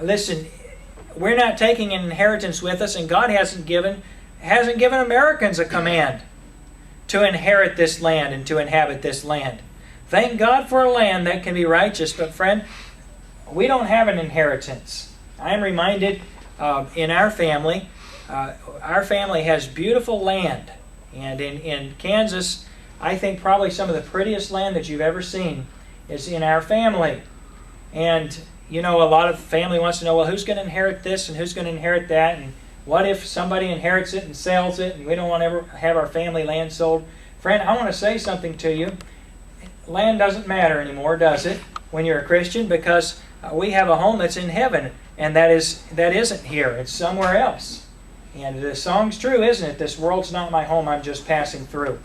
Listen, we're not taking an inheritance with us, and God hasn't given Americans a command to inherit this land and to inhabit this land. Thank God for a land that can be righteous, but friend, we don't have an inheritance. I am reminded in our family has beautiful land. And in Kansas, I think probably some of the prettiest land that you've ever seen is in our family. And, you know, a lot of family wants to know, well, who's going to inherit this and who's going to inherit that? And what if somebody inherits it and sells it and we don't want to ever have our family land sold? Friend, I want to say something to you. Land doesn't matter anymore, does it, when you're a Christian? Because we have a home that's in heaven, and that isn't here. It's somewhere else. And the song's true, isn't it? This world's not my home, I'm just passing through.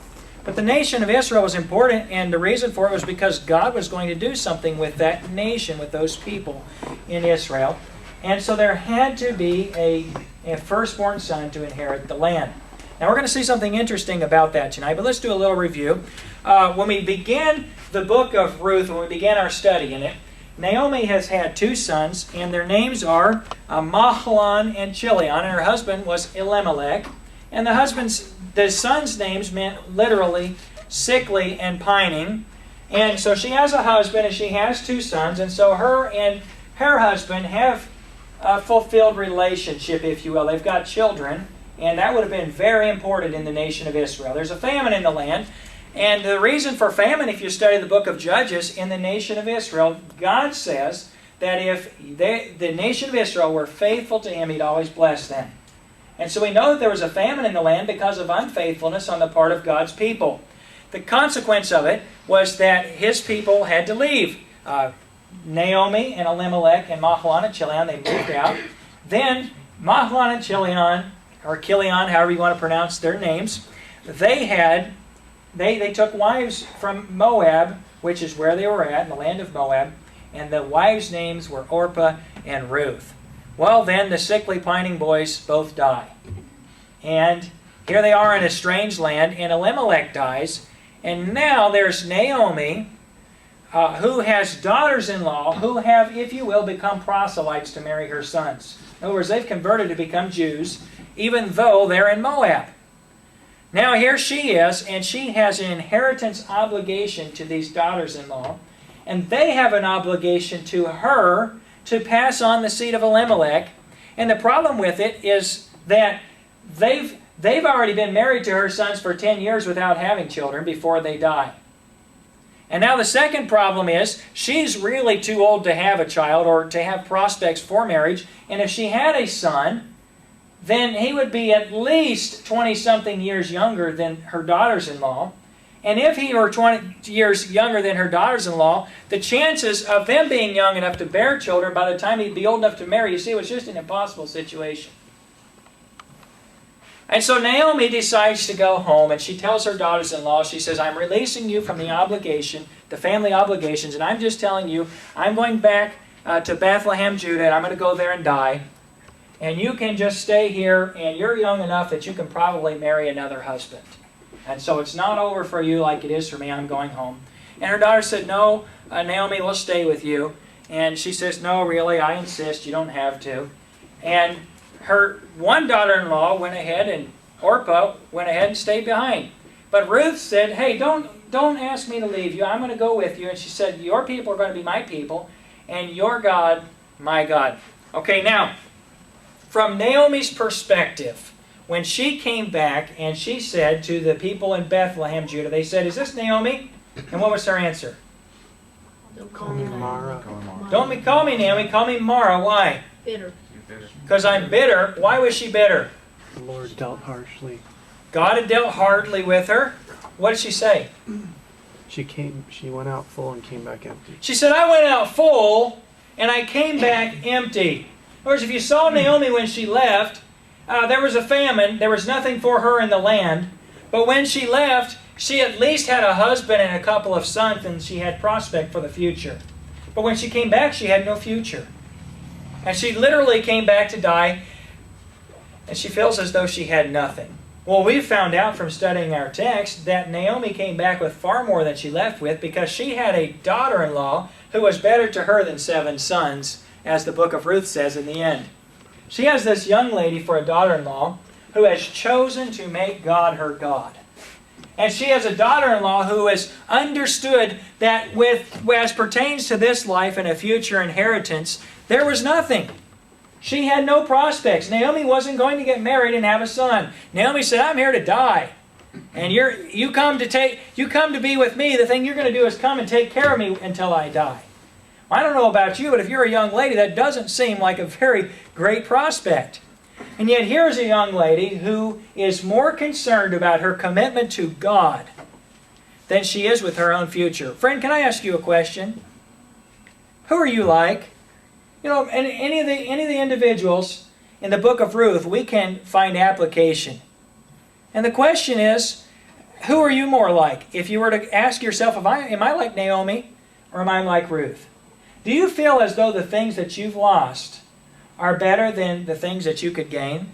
But the nation of Israel was important, and the reason for it was because God was going to do something with that nation, with those people in Israel. And so there had to be a firstborn son to inherit the land. Now we're going to see something interesting about that tonight, but let's do a little review. When we began the book of Ruth, when we began our study in it, Naomi has had two sons, and their names are Mahlon and Chilion, and her husband was Elimelech. And the sons' names meant literally sickly and pining. And so she has a husband, and she has two sons, and so her and her husband have a fulfilled relationship, if you will. They've got children, and that would have been very important in the nation of Israel. There's a famine in the land. And the reason for famine, if you study the book of Judges, in the nation of Israel, God says that if the nation of Israel were faithful to Him, He'd always bless them. And so we know that there was a famine in the land because of unfaithfulness on the part of God's people. The consequence of it was that His people had to leave. Naomi and Elimelech and Mahlon and Chilion, they moved out. Then Mahlon and Chilion, or Kilion, however you want to pronounce their names, They took wives from Moab, which is where they were at, in the land of Moab, and the wives' names were Orpah and Ruth. Well, then the sickly, pining boys both die. And here they are in a strange land, and Elimelech dies, and now there's Naomi, who has daughters-in-law who have, if you will, become proselytes to marry her sons. In other words, they've converted to become Jews, even though they're in Moab. Now here she is, and she has an inheritance obligation to these daughters-in-law, and they have an obligation to her to pass on the seed of Elimelech. And the problem with it is that they've already been married to her sons for 10 years without having children before they die. And now the second problem is she's really too old to have a child or to have prospects for marriage, and if she had a son, then he would be at least 20-something years younger than her daughters-in-law. And if he were 20 years younger than her daughters-in-law, the chances of them being young enough to bear children by the time he'd be old enough to marry, you see, it was just an impossible situation. And so Naomi decides to go home, and she tells her daughters-in-law, she says, I'm releasing you from the obligation, the family obligations, and I'm just telling you, I'm going back to Bethlehem, Judah, and I'm going to go there and die. And you can just stay here, and you're young enough that you can probably marry another husband. And so it's not over for you like it is for me. I'm going home. And her daughter said, no, Naomi, we'll stay with you. And she says, no, really, I insist. You don't have to. And her one daughter-in-law went ahead, and Orpah went ahead and stayed behind. But Ruth said, hey, don't ask me to leave you. I'm going to go with you. And she said, your people are going to be my people, and your God, my God. Okay, now, from Naomi's perspective, when she came back and she said to the people in Bethlehem, Judah, they said, is this Naomi? And what was her answer? Don't call me Mara. Don't call me Naomi, call me Mara. Why? Bitter. Because I'm bitter. Why was she bitter? The Lord dealt harshly. God had dealt hardly with her. What did she say? She went out full and came back empty. She said, I went out full and I came back empty. In other words, if you saw Naomi when she left, there was a famine. There was nothing for her in the land. But when she left, she at least had a husband and a couple of sons, and she had prospect for the future. But when she came back, she had no future. And she literally came back to die, and she feels as though she had nothing. Well, we found out from studying our text that Naomi came back with far more than she left with, because she had a daughter-in-law who was better to her than 7 sons, as the book of Ruth says in the end. She has this young lady for a daughter-in-law who has chosen to make God her God. And she has a daughter-in-law who has understood that as pertains to this life and a future inheritance, there was nothing. She had no prospects. Naomi wasn't going to get married and have a son. Naomi said, I'm here to die. And you come to be with me. The thing you're going to do is come and take care of me until I die. I don't know about you, but if you're a young lady, that doesn't seem like a very great prospect. And yet here's a young lady who is more concerned about her commitment to God than she is with her own future. Friend, can I ask you a question? Who are you like? You know, in any of the individuals in the book of Ruth, we can find application. And the question is, who are you more like? If you were to ask yourself, am I like Naomi or am I like Ruth? Do you feel as though the things that you've lost are better than the things that you could gain?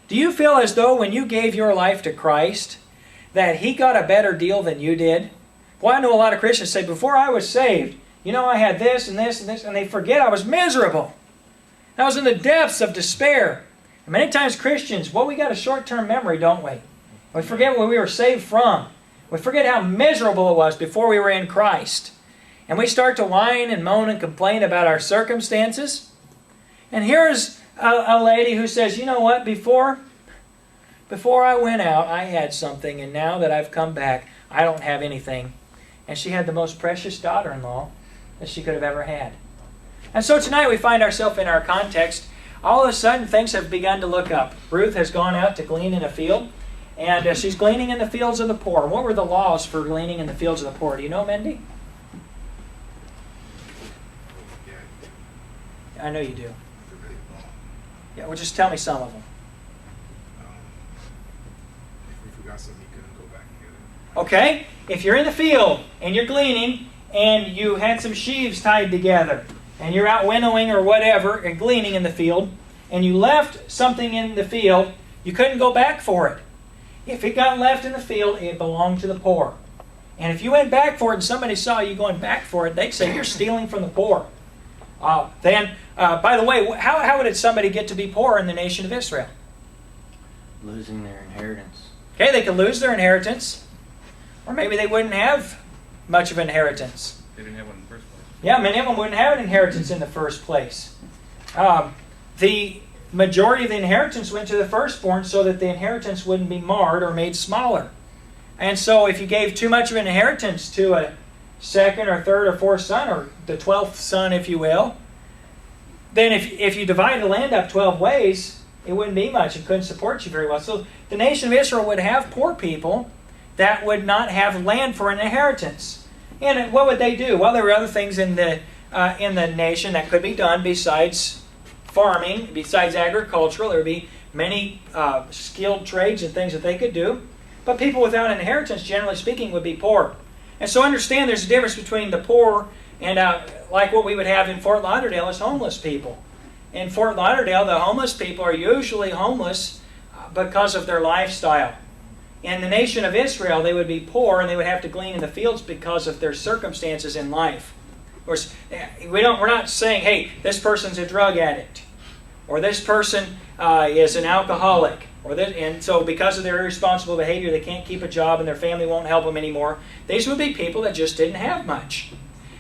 Do you feel as though when you gave your life to Christ that He got a better deal than you did? Well, I know a lot of Christians say, before I was saved, you know, I had this and this and this, and they forget I was miserable. I was in the depths of despair. And many times Christians, well, we got a short-term memory, don't we? We forget where we were saved from. We forget how miserable it was before we were in Christ. And we start to whine and moan and complain about our circumstances. And here's a lady who says, you know what, before I went out, I had something, and now that I've come back, I don't have anything. And she had the most precious daughter-in-law that she could have ever had. And so tonight we find ourselves in our context. All of a sudden, things have begun to look up. Ruth has gone out to glean in a field, and she's gleaning in the fields of the poor. What were the laws for gleaning in the fields of the poor? Do you know, Mendy? I know you do. Yeah, well, just tell me some of them. If we forgot something, you couldn't go back and get it. Okay, if you're in the field and you're gleaning and you had some sheaves tied together and you're out winnowing or whatever and gleaning in the field and you left something in the field, you couldn't go back for it. If it got left in the field, it belonged to the poor. And if you went back for it and somebody saw you going back for it, they'd say, you're stealing from the poor. By the way, how did somebody get to be poor in the nation of Israel? Losing their inheritance. Okay, they could lose their inheritance, or maybe they wouldn't have much of an inheritance. They didn't have one in the first place. Yeah, many of them wouldn't have an inheritance in the first place. The majority of the inheritance went to the firstborn so that the inheritance wouldn't be marred or made smaller. And so if you gave too much of an inheritance to a second or third or fourth son, or the 12th son, if you will, then if you divide the land up 12 ways, it wouldn't be much. It couldn't support you very well. So the nation of Israel would have poor people that would not have land for an inheritance. And what would they do? Well, there were other things in the nation that could be done besides farming, besides agricultural. There would be many skilled trades and things that they could do. But people without an inheritance, generally speaking, would be poor. And so understand there's a difference between the poor and like what we would have in Fort Lauderdale as homeless people. In Fort Lauderdale, the homeless people are usually homeless because of their lifestyle. In the nation of Israel, they would be poor and they would have to glean in the fields because of their circumstances in life. Of course, we're not saying, hey, this person's a drug addict, or this person is an alcoholic, and so because of their irresponsible behavior, they can't keep a job and their family won't help them anymore. These would be people that just didn't have much.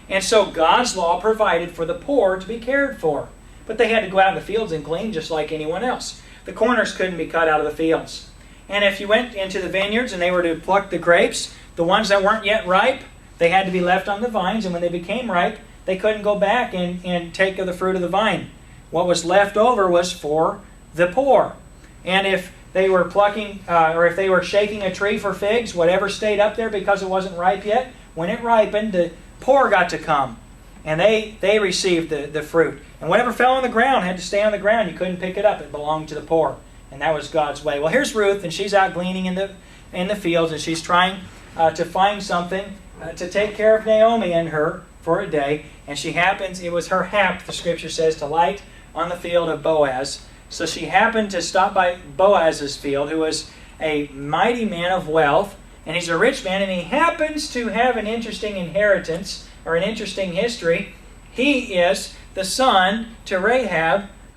And so God's law provided for the poor to be cared for. But they had to go out in the fields and glean just like anyone else. The corners couldn't be cut out of the fields. And if you went into the vineyards and they were to pluck the grapes, the ones that weren't yet ripe, they had to be left on the vines. And when they became ripe, they couldn't go back and take of the fruit of the vine. What was left over was for the poor. And if they were plucking, or if they were shaking a tree for figs, whatever stayed up there because it wasn't ripe yet, when it ripened, the poor got to come. And they received the fruit. And whatever fell on the ground had to stay on the ground. You couldn't pick it up. It belonged to the poor. And that was God's way. Well, here's Ruth, and she's out gleaning in the fields, and she's trying to find something to take care of Naomi and her for a day. And she happens, it was her hap, the scripture says, to light on the field of Boaz. So she happened to stop by Boaz's field, who was a mighty man of wealth, and he's a rich man, and he happens to have an interesting inheritance, or an interesting history. He is the son to Rahab